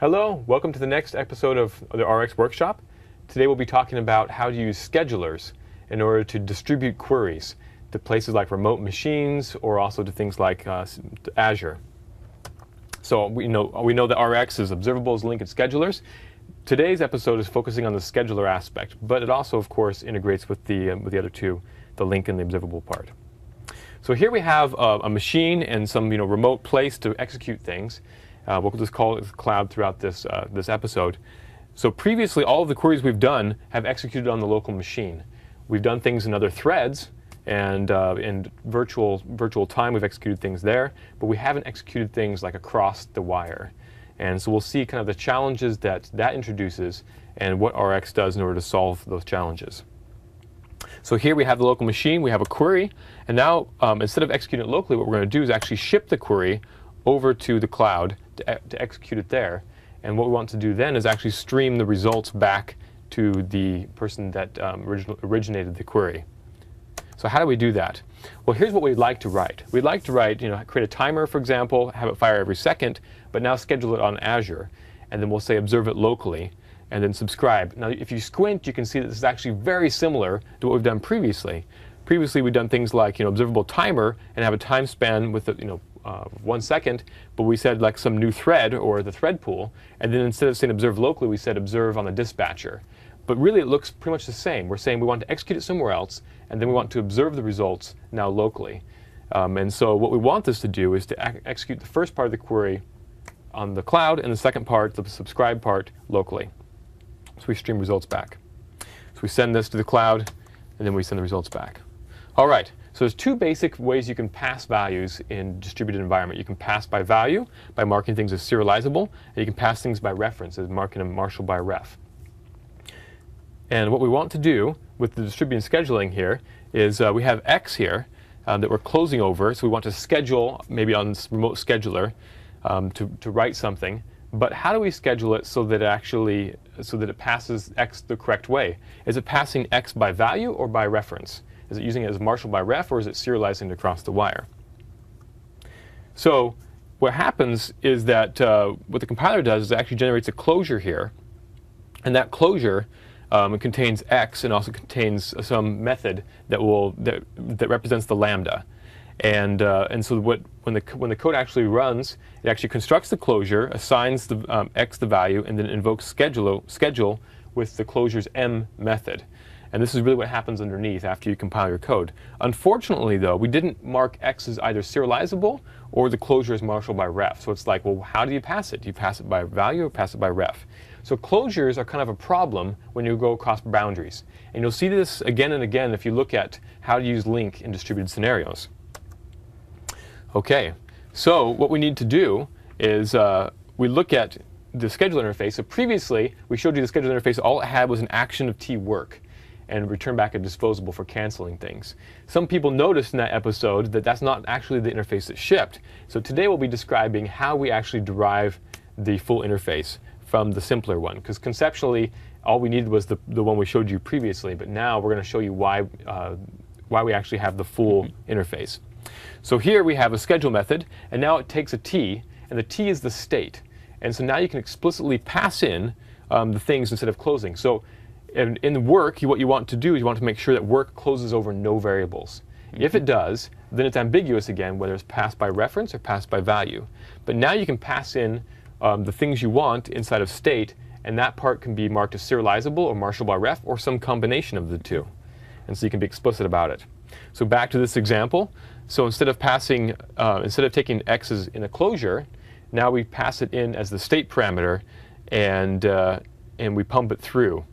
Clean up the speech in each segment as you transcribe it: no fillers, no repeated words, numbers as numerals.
Hello, welcome to the next episode of the RX Workshop. Today we'll be talking about how to use schedulers in order to distribute queries to places like remote machines or also to things like Azure. So we know that RX is observables, link, and schedulers. Today's episode is focusing on the scheduler aspect, but it also, of course, integrates with the other two, the link and the observable part. So here we have a machine and some remote place to execute things. We'll just call it cloud throughout this episode. So previously, all of the queries we've done have executed on the local machine. We've done things in other threads, and in virtual time we've executed things there, but we haven't executed things like across the wire. And so we'll see kind of the challenges that introduces and what RX does in order to solve those challenges. So here we have the local machine, we have a query, and now instead of executing it locally, what we're going to do is actually ship the query over to the cloud to execute it there. And what we want to do then is actually stream the results back to the person that originated the query. So how do we do that? Well, here's what we'd like to write. We'd like to write, create a timer, for example, have it fire every second, but now schedule it on Azure. And then we'll say observe it locally, and then subscribe. Now, if you squint, you can see that this is actually very similar to what we've done previously. Previously, we've done things like, observable timer and have a time span with, 1 second, but we said like some new thread or the thread pool, and then instead of saying observe locally, we said observe on the dispatcher. But really it looks pretty much the same. We're saying we want to execute it somewhere else, and then we want to observe the results now locally. And so what we want this to do is to execute the first part of the query on the cloud, and the second part, the subscribe part, locally. So we stream results back. So we send this to the cloud, and then we send the results back. All right. So there's two basic ways you can pass values in distributed environment. You can pass by value, by marking things as serializable, and you can pass things by reference, as marking them marshal by ref. And what we want to do with the distributed scheduling here is we have X here that we're closing over, so we want to schedule, maybe on this remote scheduler, to write something. But how do we schedule it so that it passes X the correct way? Is it passing X by value or by reference? Is it using it as marshal by ref, or is it serializing it across the wire? So what happens is that what the compiler does is it actually generates a closure here, and that closure contains X and also contains some method that represents the lambda. And so when the code actually runs, it actually constructs the closure, assigns the X the value, and then invokes schedule with the closure's M method. And this is really what happens underneath after you compile your code. Unfortunately, though, we didn't mark X as either serializable or the closure as marshal by ref. So it's like, well, how do you pass it? Do you pass it by value or pass it by ref? So closures are kind of a problem when you go across boundaries. And you'll see this again and again if you look at how to use link in distributed scenarios. Okay, so what we need to do is we look at the scheduler interface. So previously, we showed you the scheduler interface. All it had was an action of T work, and return back a disposable for canceling things. Some people noticed in that episode that that's not actually the interface that shipped. So today we'll be describing how we actually derive the full interface from the simpler one, because conceptually all we needed was the one we showed you previously, but now we're going to show you why we actually have the full interface. So here we have a schedule method, and now it takes a T, and the T is the state. And so now you can explicitly pass in the things instead of closing. So in the work, what you want to do is you want to make sure that work closes over no variables. If it does, then it's ambiguous again whether it's passed by reference or passed by value. But now you can pass in the things you want inside of state, and that part can be marked as serializable or marshal by ref or some combination of the two. And so you can be explicit about it. So back to this example. So instead of taking X as in a closure, now we pass it in as the state parameter, and we pump it through.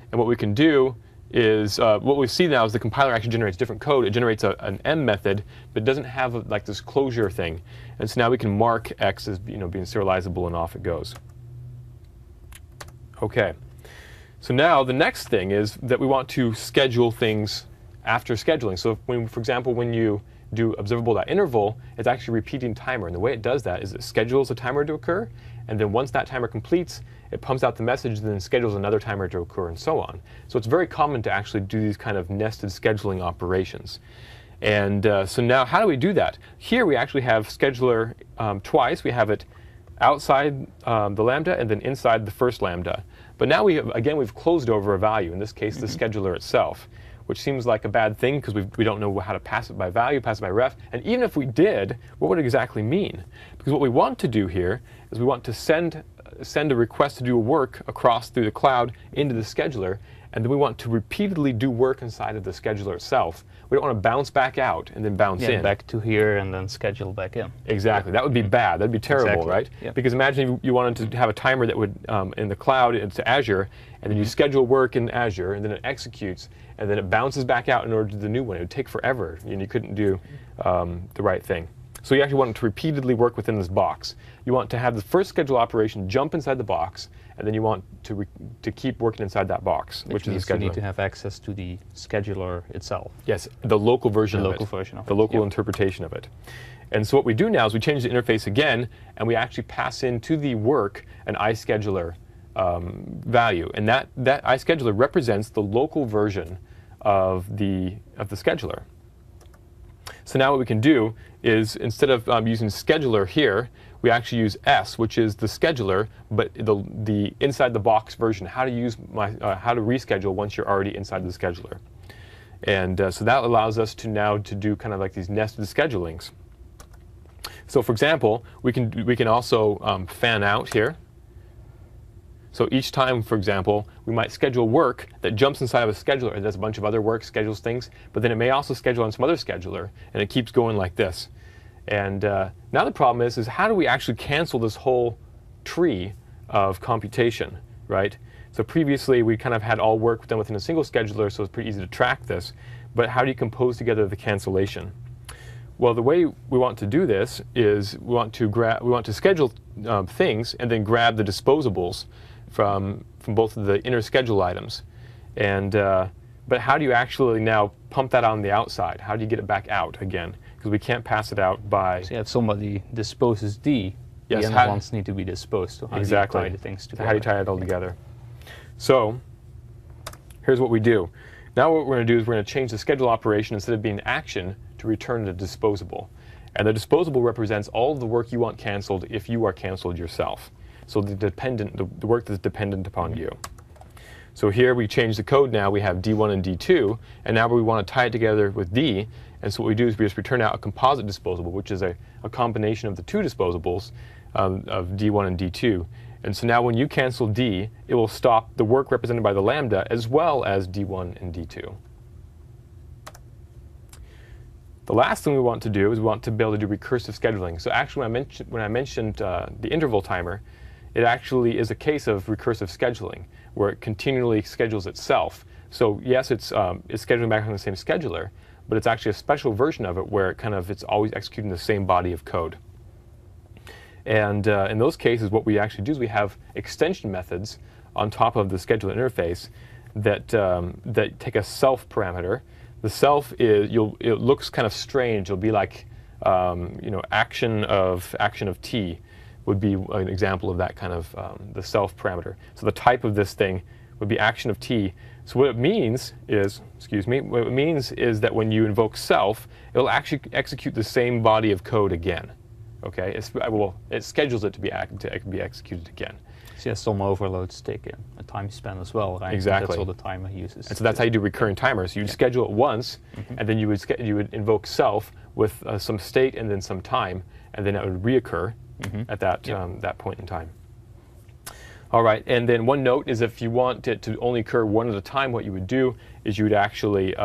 And what we can do is, what we see now is the compiler actually generates different code. It generates an M method, but it doesn't have like this closure thing. And so now we can mark X as being serializable, and off it goes. Okay. So now the next thing is that we want to schedule things after scheduling. So for example, when you do observable.interval, it's actually repeating timer. And the way it does that is it schedules a timer to occur, and then once that timer completes, it pumps out the message, then schedules another timer to occur, and so on. So it's very common to actually do these kind of nested scheduling operations. And so now how do we do that? Here we actually have scheduler twice. We have it outside the lambda and then inside the first lambda. But now we've closed over a value, in this case the scheduler itself, which seems like a bad thing because we don't know how to pass it by value, pass it by ref. And even if we did, what would it exactly mean? Because what we want to do here is we want to send a request to do a work across through the cloud into the scheduler, and then we want to repeatedly do work inside of the scheduler itself. We don't want to bounce back out and then bounce in. Back to here and then schedule back in. Exactly. That would be bad. That'd be terrible, right? Yep. Because imagine you wanted to have a timer that would, in the cloud, into Azure, and then you schedule work in Azure, and then it executes, and then it bounces back out in order to do the new one. It would take forever, and you couldn't do the right thing. So you actually want to repeatedly work within this box. You want to have the first schedule operation jump inside the box, and then you want to keep working inside that box, which is the scheduler. You need to have access to the scheduler itself. Yes, the local version of it. The local interpretation of it. And so what we do now is we change the interface again, and we actually pass into the work an iScheduler value. And that iScheduler represents the local version of the scheduler. So now what we can do is, instead of using scheduler here, we actually use S, which is the scheduler, but the inside the box version. How to reschedule once you're already inside the scheduler. And so that allows us to now do kind of like these nested schedulings. So for example, we can also fan out here. So each time, for example, we might schedule work that jumps inside of a scheduler and does a bunch of other work, schedules things, but then it may also schedule on some other scheduler, and it keeps going like this. And now the problem is how do we actually cancel this whole tree of computation, right? So previously we kind of had all work done within a single scheduler, so it's pretty easy to track this, but how do you compose together the cancellation? Well, the way we want to do this is we want to schedule things and then grab the disposables from both of the inner schedule items. And but how do you actually now pump that on the outside? How do you get it back out again? Because we can't pass it out by... So if somebody disposes D, yes, the other ones need to be disposed. So how exactly. do you tie the things together? How do you tie it all together? So here's what we do. Now what we're going to do is we're going to change the schedule operation, instead of being action, to return a disposable. And the disposable represents all of the work you want canceled if you are canceled yourself. So the work that's dependent upon you. So here we change the code now. We have D1 and D2, and now we want to tie it together with D. And so what we do is we just return out a composite disposable, which is a combination of the two disposables of D1 and D2. And so now when you cancel D, it will stop the work represented by the lambda as well as D1 and D2. The last thing we want to do is we want to be able to do recursive scheduling. So actually when I mentioned the interval timer, it actually is a case of recursive scheduling, where it continually schedules itself. So yes, it's scheduling back on the same scheduler, but it's actually a special version of it where it's always executing the same body of code. And in those cases, what we actually do is we have extension methods on top of the scheduler interface that take a self parameter. The self is it looks kind of strange. It'll be like action of T would be an example of that kind of the self parameter. So the type of this thing would be action of T. So what it means is, that when you invoke self, it'll actually execute the same body of code again. Okay, it schedules it to be executed again. So yes, some overloads take a time span as well, right? Exactly. That's all the timer uses. And so that's how you do recurring timers. So you'd schedule it once, and then you would invoke self with some state and then some time, and then it would reoccur at that point in time. All right, and then one note is if you want it to only occur one at a time, what you would do is you would actually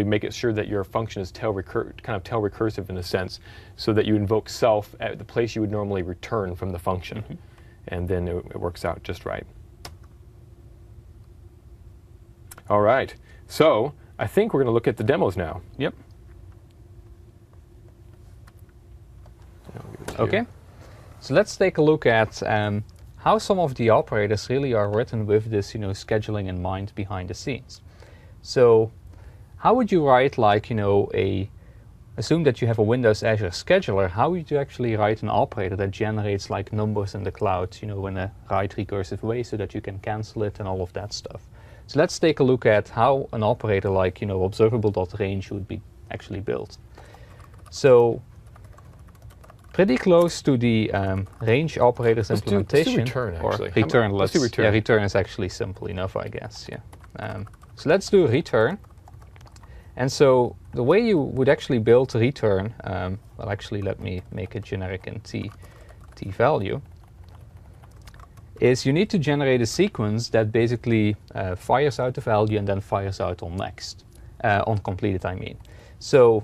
make it sure that your function is tail recursive in a sense, so that you invoke self at the place you would normally return from the function, and then it works out just right. All right, so I think we're going to look at the demos now. Yep. Okay. So let's take a look at how some of the operators really are written with this, scheduling in mind behind the scenes. So how would you write, assume that you have a Windows Azure scheduler, how would you actually write an operator that generates numbers in the cloud, in a right recursive way so that you can cancel it and all of that stuff. So let's take a look at how an operator like, observable.range would be actually built. So pretty close to the range operators implementation. Let's do return, actually. Or return. Let's do return. Yeah, return is actually simple enough, I guess. Yeah. So let's do return. And so the way you would actually build return, well, actually, let me make it generic in t value, is you need to generate a sequence that basically fires out the value and then fires out on next, on completed, I mean. So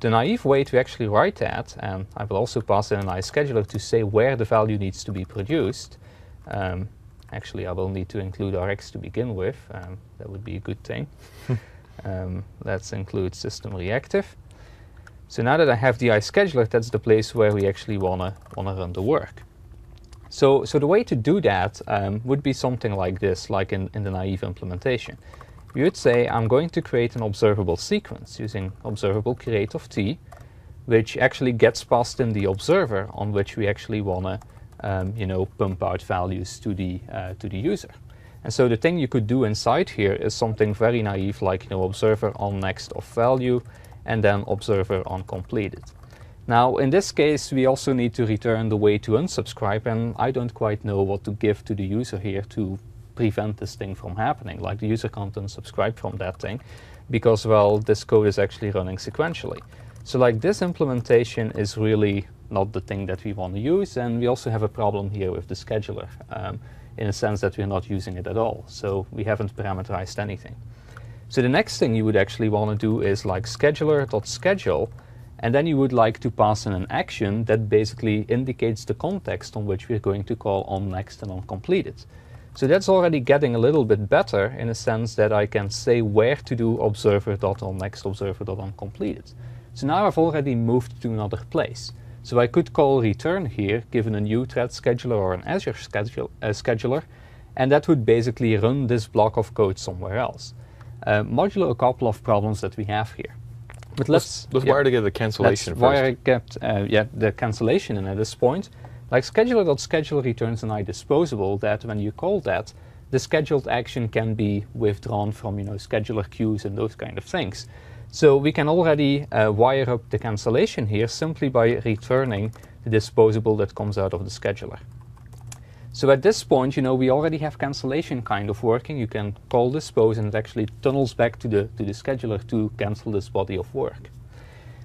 the naive way to actually write that, and I will also pass in an iScheduler to say where the value needs to be produced. Actually, I will need to include Rx to begin with. That would be a good thing. Let's include system reactive. So now that I have the iScheduler, that's the place where we actually wanna run the work. So the way to do that would be something like this, like in the naive implementation. You would say, I'm going to create an observable sequence using observable create of t, which actually gets passed in the observer on which we actually wanna pump out values to the user. And so the thing you could do inside here is something very naive, like observer on next of value, and then observer on completed. Now, in this case, we also need to return the way to unsubscribe, and I don't quite know what to give to the user here to prevent this thing from happening. Like, the user can't unsubscribe from that thing because, well, this code is actually running sequentially. So like, this implementation is really not the thing that we want to use, and we also have a problem here with the scheduler in a sense that we're not using it at all. So we haven't parameterized anything. So the next thing you would actually want to do is like scheduler.schedule, and then you would like to pass in an action that basically indicates the context on which we're going to call on next and on completed. So that's already getting a little bit better in a sense that I can say where to do observer.onNext, observer.onCompleted. So now I've already moved to another place. So I could call return here, given a new thread scheduler or an Azure scheduler, and that would basically run this block of code somewhere else. Modulo a couple of problems that we have here. But let's wire together the cancellation first. Let's wire the cancellation in at this point. Like scheduler.schedule returns an iDisposable that when you call that, the scheduled action can be withdrawn from scheduler queues and those kind of things. So we can already wire up the cancellation here simply by returning the disposable that comes out of the scheduler. So at this point, we already have cancellation kind of working. You can call dispose and it actually tunnels back to the scheduler to cancel this body of work.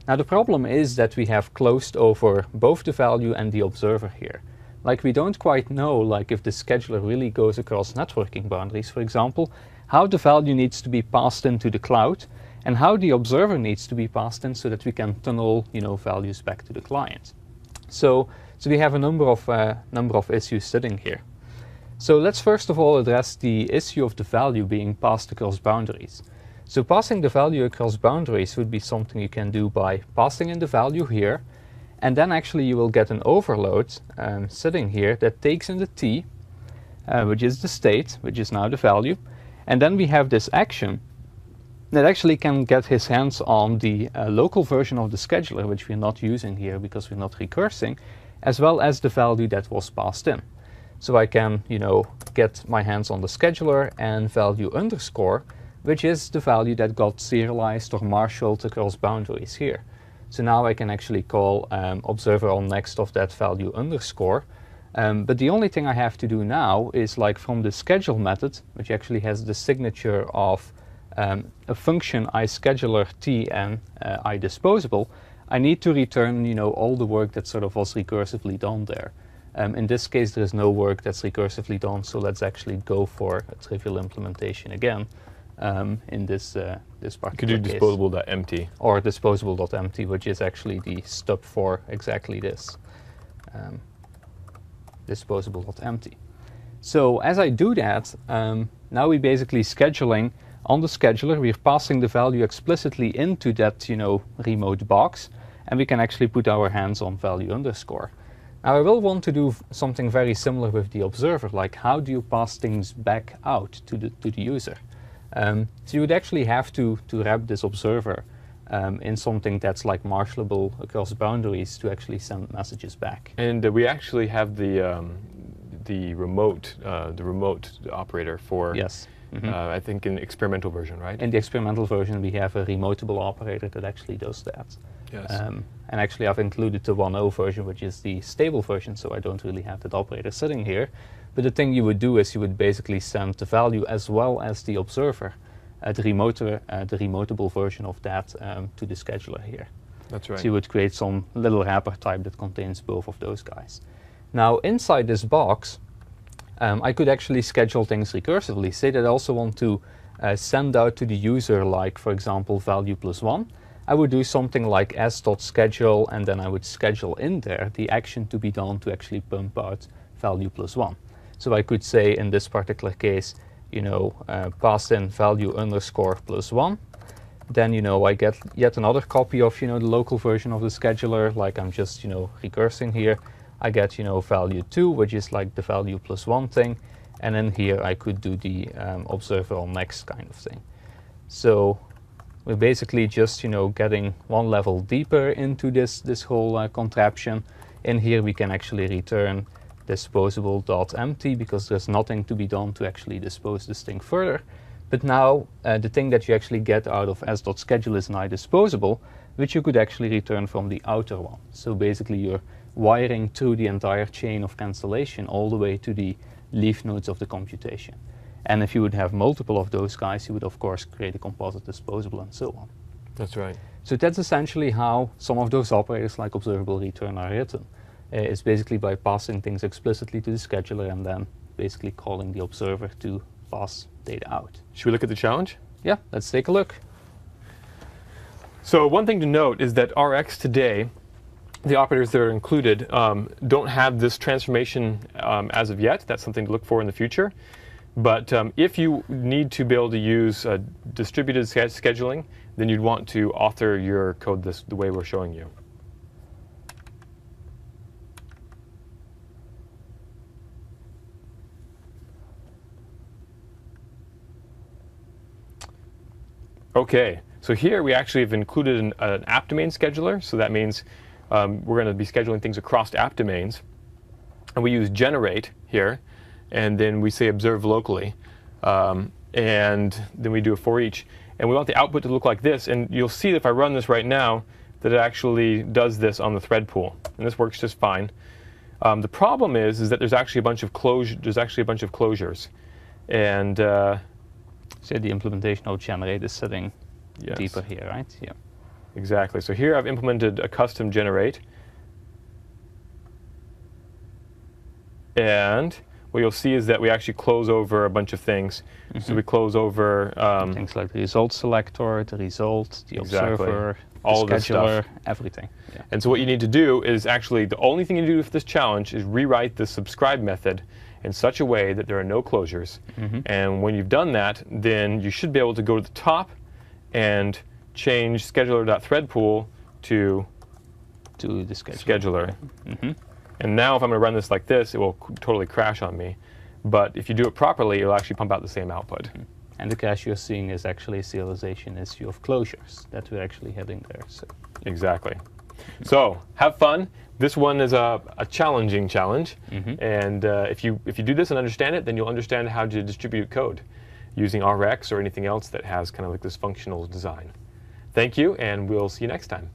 Now the problem is that we have closed over both the value and the observer here. Like, we don't quite know, like, if the scheduler really goes across networking boundaries, for example, how the value needs to be passed into the cloud and how the observer needs to be passed in so that we can tunnel values back to the client. So we have a number of issues sitting here. So let's first of all address the issue of the value being passed across boundaries. So passing the value across boundaries would be something you can do by passing in the value here, and then actually you will get an overload sitting here that takes in the t, which is the state, which is now the value, and then we have this action that actually can get his hands on the local version of the scheduler, which we're not using here because we're not recursing, as well as the value that was passed in. So I can, get my hands on the scheduler and value underscore, which is the value that got serialized or marshaled across boundaries here. So now I can actually call observer on next of that value underscore. But the only thing I have to do now is, like, from the schedule method, which actually has the signature of a function iScheduler t and iDisposable, I need to return all the work that sort of was recursively done there. In this case, there is no work that's recursively done, so let's actually go for a trivial implementation again in this particular Could you disposable.empty? Or disposable.empty, which is actually the stub for exactly this. Disposable.empty. So as I do that, now we're basically scheduling on the scheduler. We're passing the value explicitly into that remote box, and we can actually put our hands on value underscore. Now I will want to do something very similar with the observer, like how do you pass things back out to the user? So you would actually have to wrap this observer in something that's like marshalable across boundaries to actually send messages back. And we actually have the remote operator for, yes. I think in the experimental version, right? In the experimental version, we have a remotable operator that actually does that. Yes. And actually I've included the 1.0 version, which is the stable version, so I don't really have that operator sitting here. But the thing you would do is you would basically send the value as well as the observer, the remotable version of that to the scheduler here. That's right. So you would create some little wrapper type that contains both of those guys. Now inside this box, I could actually schedule things recursively. Say that I also want to send out to the user, like for example, value +1. I would do something like s.schedule, and then I would schedule in there the action to be done to actually pump out value +1. So I could say in this particular case, pass in value _+1. Then, I get yet another copy of, the local version of the scheduler, like I'm just, recursing here. I get, value 2, which is like the value +1 thing. And then here I could do the observer on next kind of thing. So we're basically just, getting one level deeper into this whole contraption. In here we can actually return disposable.empty because there's nothing to be done to actually dispose this thing further. But now the thing that you actually get out of s.schedule is now disposable, which you could actually return from the outer one. So basically you're wiring through the entire chain of cancellation all the way to the leaf nodes of the computation. And if you would have multiple of those guys, you would of course create a composite disposable and so on. That's right. So that's essentially how some of those operators like observable return are written. It's basically by passing things explicitly to the scheduler and then basically calling the observer to pass data out. Should we look at the challenge? Yeah, let's take a look. So one thing to note is that Rx today, the operators that are included don't have this transformation as of yet. That's something to look for in the future. But if you need to be able to use distributed scheduling, then you'd want to author your code the way we're showing you. Okay, so here we actually have included an app domain scheduler. So that means we're going to be scheduling things across app domains. And we use generate here. And then we say observe locally. And then we do a for each. And we want the output to look like this. And you'll see that if I run this right now, that it actually does this on the thread pool. And this works just fine. The problem is that there's actually a bunch of closures. And so the implementation of generate is sitting yes. deeper here, right? Yeah. Exactly. So here I've implemented a custom generate. And what you'll see is that we actually close over a bunch of things. Mm-hmm. So we close over things like the result selector, the result, the exactly. observer, all the of scheduler, this stuff. Everything. Yeah. And so what you need to do is actually, the only thing you do with this challenge is rewrite the subscribe method in such a way that there are no closures. Mm-hmm. And when you've done that, then you should be able to go to the top and change scheduler.threadpool to the scheduler. Mm-hmm. And now if I'm going to run this like this, it will totally crash on me. But if you do it properly, it'll actually pump out the same output. Mm-hmm. And the crash you're seeing is actually a serialization issue of closures that we're actually heading there. So. Exactly. So have fun. This one is a challenging challenge. Mm-hmm. And if you do this and understand it, then you'll understand how to distribute code using Rx or anything else that has kind of like this functional design. Thank you, and we'll see you next time.